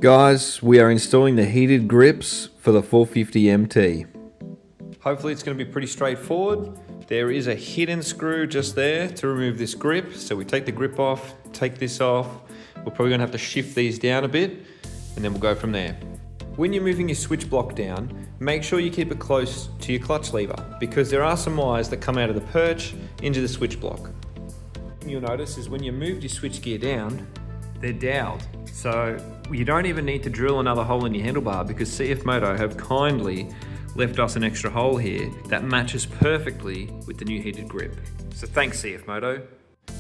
Guys, we are installing the heated grips for the 450 MT. Hopefully it's going to be pretty straightforward. There is a hidden screw just there to remove this grip. So we take the grip off, take this off. We're probably going to have to shift these down a bit and then we'll go from there. When you're moving your switch block down, make sure you keep it close to your clutch lever because there are some wires that come out of the perch into the switch block. You'll notice is when you move your switch gear down, they're doweled. So you don't even need to drill another hole in your handlebar because CFMOTO have kindly left us an extra hole here that matches perfectly with the new heated grip. So thanks CFMOTO.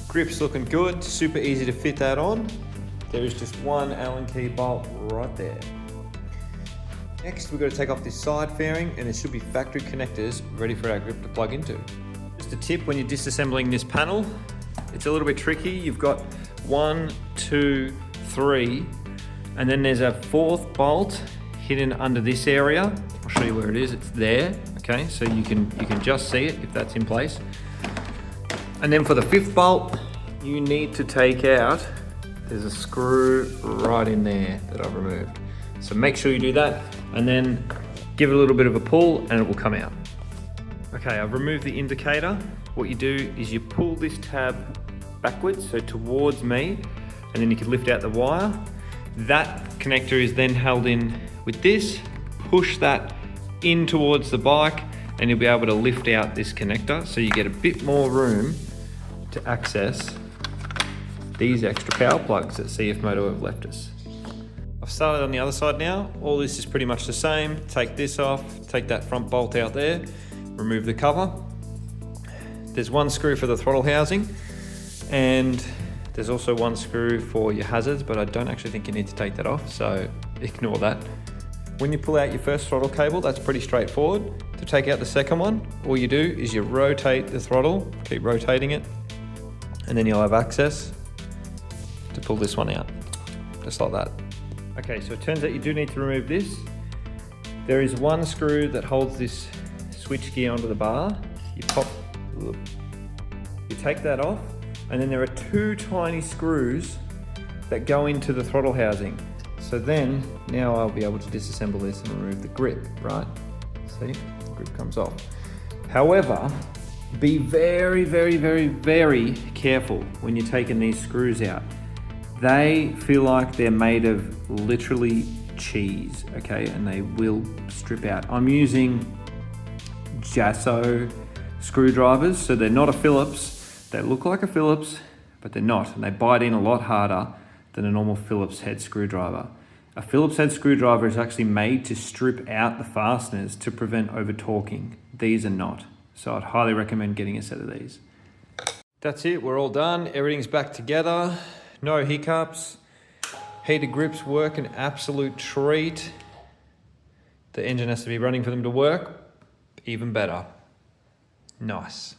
Grip's looking good, super easy to fit that on. There is just one Allen key bolt right there. Next, we've got to take off this side fairing and there should be factory connectors ready for our grip to plug into. Just a tip when you're disassembling this panel, it's a little bit tricky. You've got 1, 2, 3, and then there's a 4th bolt hidden under this area. I'll show you where it is, it's there. Okay, so you can just see it if that's in place. And then for the 5th bolt, you need to take out, there's a screw right in there that I've removed. So make sure you do that and then give it a little bit of a pull and it will come out. Okay, I've removed the indicator. What you do is you pull this tab backwards, so towards me, and then you can lift out the wire. That connector is then held in with this, push that in towards the bike, and you'll be able to lift out this connector so you get a bit more room to access these extra power plugs that CFMOTO have left us. I've started on the other side now. All this is pretty much the same. Take this off, take that front bolt out there, remove the cover. There's one screw for the throttle housing, and there's also one screw for your hazards, but I don't actually think you need to take that off, so ignore that. When you pull out your first throttle cable, that's pretty straightforward. To take out the second one, all you do is you rotate the throttle, keep rotating it, and then you'll have access to pull this one out, just like that. Okay, so it turns out you do need to remove this. There is one screw that holds this switch gear onto the bar. You take that off, and then there are 2 tiny screws that go into the throttle housing. So then, now I'll be able to disassemble this and remove the grip, right? See, the grip comes off. However, be very, very, very, very careful when you're taking these screws out. They feel like they're made of literally cheese, okay? And they will strip out. I'm using Jasso screwdrivers, so they're not a Phillips. They look like a Phillips, but they're not, and they bite in a lot harder than a normal Phillips head screwdriver. A Phillips head screwdriver is actually made to strip out the fasteners to prevent over torquing. These are not, so I'd highly recommend getting a set of these. That's it, we're all done. Everything's back together, no hiccups. Heated grips work an absolute treat. The engine has to be running for them to work, even better. Nice.